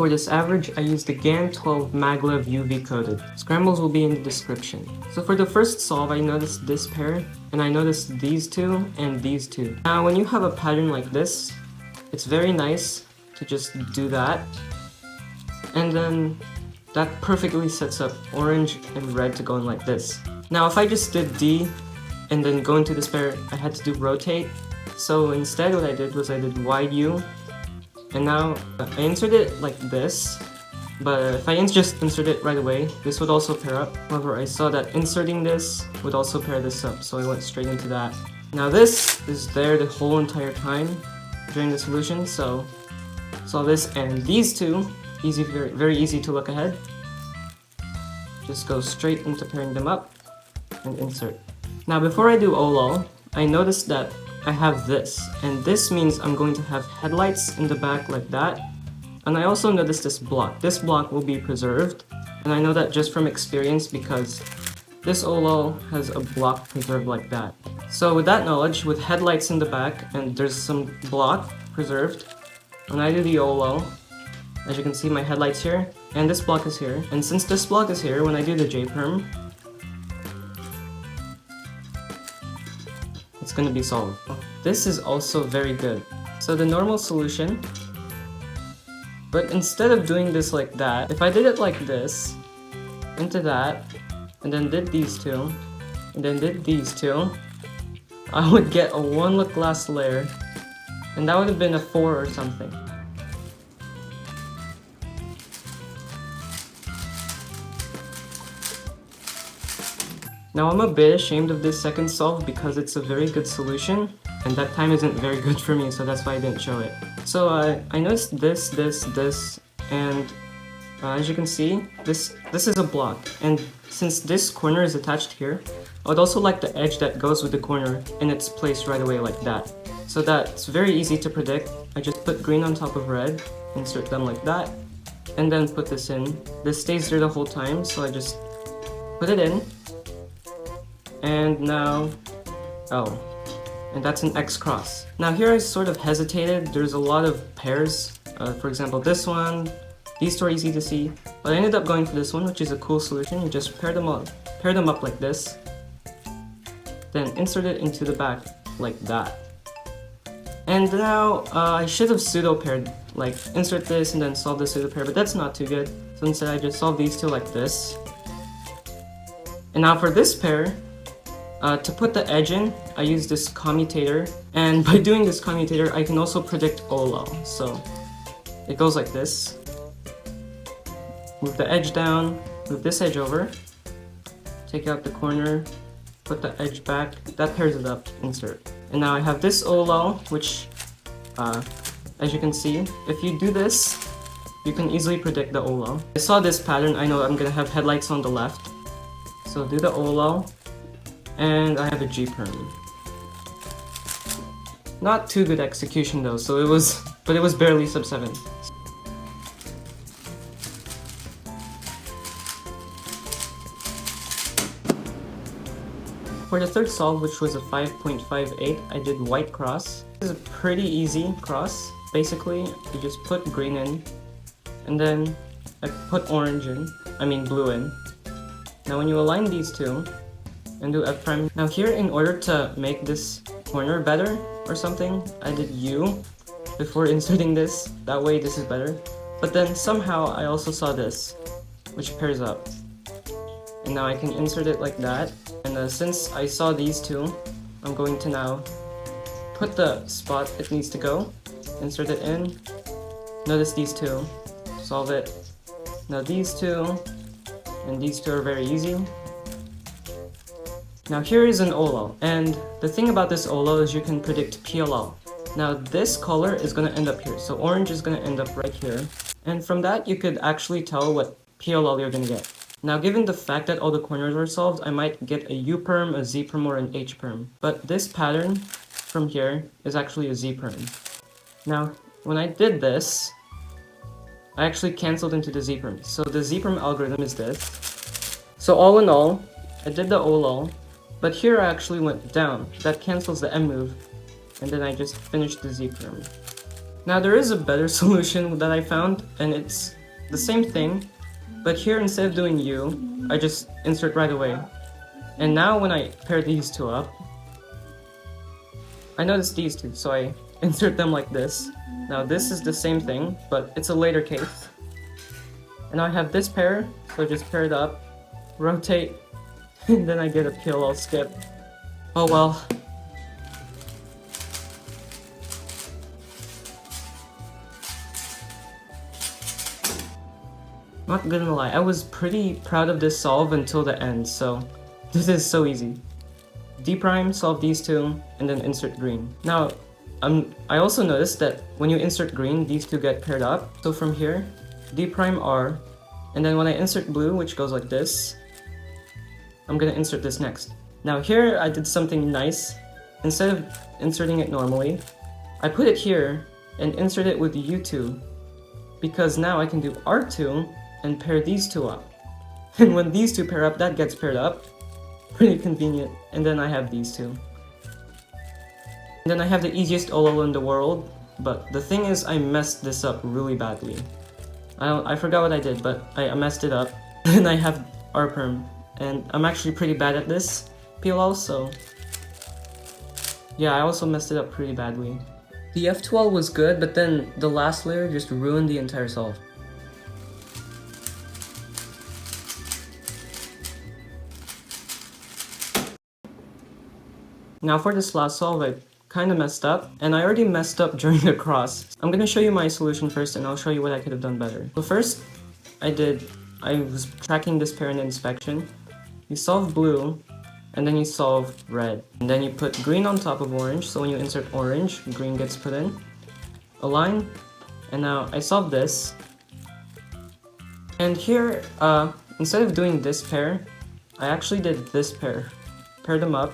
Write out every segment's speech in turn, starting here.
For this average, I used the GAN12 maglev UV coated. Scrambles will be in the description. So for the first solve, I noticed this pair, and I noticed these two and these two. Now when you have a pattern like this, it's very nice to just do that. And then that perfectly sets up orange and red to go in like this. Now if I just did D and then go into this pair, I had to do rotate. So instead what I did was I did wide U, and now I inserted it like this, but if I just insert it right away, this would also pair up. However, I saw that inserting this would also pair this up, so I went straight into that. Now this is there the whole entire time during the solution, so saw this and these two, very easy to look ahead. Just go straight into pairing them up and insert. Now before I do OLOL, I noticed that I have this, and this means I'm going to have headlights in the back like that. And I also noticed this block. This block will be preserved, and I know that just from experience because this OLOL has a block preserved like that. So with that knowledge, with headlights in the back and there's some block preserved, when I do the OLOL, as you can see my headlights here, and this block is here. And since this block is here, when I do the J-perm, it's gonna be solved. This is also very good. So the normal solution, but instead of doing this like that, if I did it like this, into that, and then did these two, and then did these two, I would get a one look glass layer, and that would have been a 4 or something. Now I'm a bit ashamed of this second solve because it's a very good solution, and that time isn't very good for me, so that's why I didn't show it. So I noticed this, and as you can see, this is a block, and since this corner is attached here, I would also like the edge that goes with the corner in its place right away like that. So that's very easy to predict. I just put green on top of red, insert them like that, and then put this in. This stays there the whole time, so I just put it in. And now, oh, and that's an X cross. Now here I sort of hesitated. There's a lot of pairs. For example, this one, these two are easy to see. But I ended up going for this one, which is a cool solution. You just pair them up like this. Then insert it into the back like that. And now I should have pseudo paired, like insert this and then solve the pseudo pair, but that's not too good. So instead I just solve these two like this. And now for this pair, to put the edge in, I use this commutator, and by doing this commutator, I can also predict OLOL. So it goes like this. Move the edge down, move this edge over, take out the corner, put the edge back, that pairs it up, insert. And now I have this OLOL, which, as you can see, if you do this, you can easily predict the OLOL. I saw this pattern, I know I'm gonna have headlights on the left. So do the OLOL. And I have a G-perm. Not too good execution though, so it was barely sub 7. For the third solve, which was a 5.58, I did white cross. This is a pretty easy cross. Basically, you just put green in, and then I put blue in. Now when you align these two, and do F prime. Now here, in order to make this corner better or something, I did U before inserting this. That way this is better. But then somehow I also saw this, which pairs up. And now I can insert it like that. And since I saw these two, I'm going to now put the spot it needs to go, insert it in. Notice these two, solve it. Now these two and these two are very easy. Now here is an OLOL, and the thing about this OLOL is you can predict PLL. Now this color is going to end up here, so orange is going to end up right here. And from that you could actually tell what PLL you're going to get. Now given the fact that all the corners are solved, I might get a U-perm, a Z-perm, or an H-perm. But this pattern from here is actually a Z-perm. Now when I did this, I actually cancelled into the Z-perm. So the Z-perm algorithm is this. So all in all, I did the OLOL. But here I actually went down. That cancels the M move, and then I just finished the Z-perm. Now there is a better solution that I found, and it's the same thing, but here instead of doing U, I just insert right away. And now when I pair these two up, I notice these two, so I insert them like this. Now this is the same thing, but it's a later case. And now I have this pair, so just pair it up, rotate, and then I get a PLL skip. Oh well. Not gonna lie, I was pretty proud of this solve until the end, so this is so easy. D prime, solve these two, and then insert green. Now, I also noticed that when you insert green, these two get paired up. So from here, D prime R, and then when I insert blue, which goes like this, I'm gonna insert this next. Now here, I did something nice. Instead of inserting it normally, I put it here and insert it with U2, because now I can do R2 and pair these two up. And when these two pair up, that gets paired up. Pretty convenient. And then I have these two. And then I have the easiest OLL in the world, but the thing is I messed this up really badly. I forgot what I did, but I messed it up. And I have R-perm. And I'm actually pretty bad at this PLL, so yeah, I also messed it up pretty badly. The F12 was good, but then the last layer just ruined the entire solve. Now for this last solve, I kind of messed up, and I already messed up during the cross. I'm gonna show you my solution first, and I'll show you what I could have done better. So first, I was tracking this pair in inspection. You solve blue, and then you solve red. And then you put green on top of orange, so when you insert orange, green gets put in. Align, and now I solved this. And here, instead of doing this pair, I actually did this pair. Paired them up,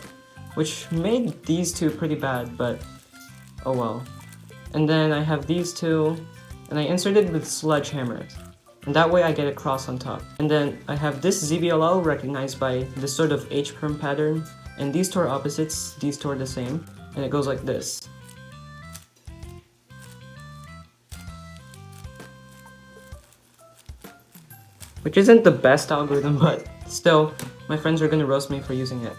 which made these two pretty bad, but oh well. And then I have these two, and I inserted with sledgehammer. And that way I get a cross on top. And then I have this ZBLL recognized by this sort of H-perm pattern, and these two are opposites, these two are the same, and it goes like this. Which isn't the best algorithm, but still, my friends are gonna roast me for using it.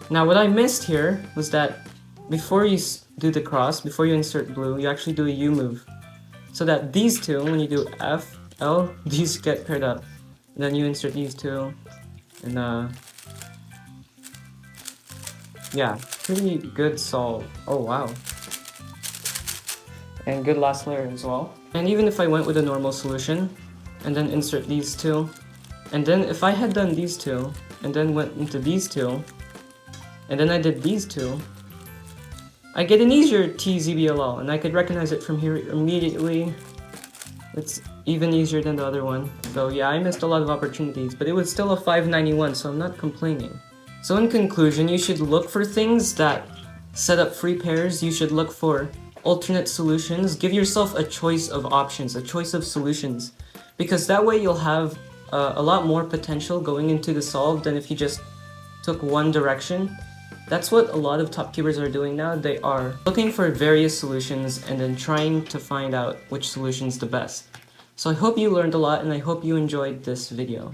Now what I missed here was that before you do the cross, before you insert blue, you actually do a U move. So that these two, when you do F, L, these get paired up. And then you insert these two, and yeah, pretty good solve. Oh wow. And good last layer as well. And even if I went with a normal solution, and then insert these two, and then if I had done these two, and then went into these two, and then I did these two, I get an easier TZBLL, and I could recognize it from here immediately. It's even easier than the other one. So yeah, I missed a lot of opportunities, but it was still a 591, so I'm not complaining. So in conclusion, you should look for things that set up free pairs. You should look for alternate solutions. Give yourself a choice of options, a choice of solutions, because that way you'll have a lot more potential going into the solve than if you just took one direction. That's what a lot of top cubers are doing now. They are looking for various solutions and then trying to find out which solution is the best. So I hope you learned a lot, and I hope you enjoyed this video.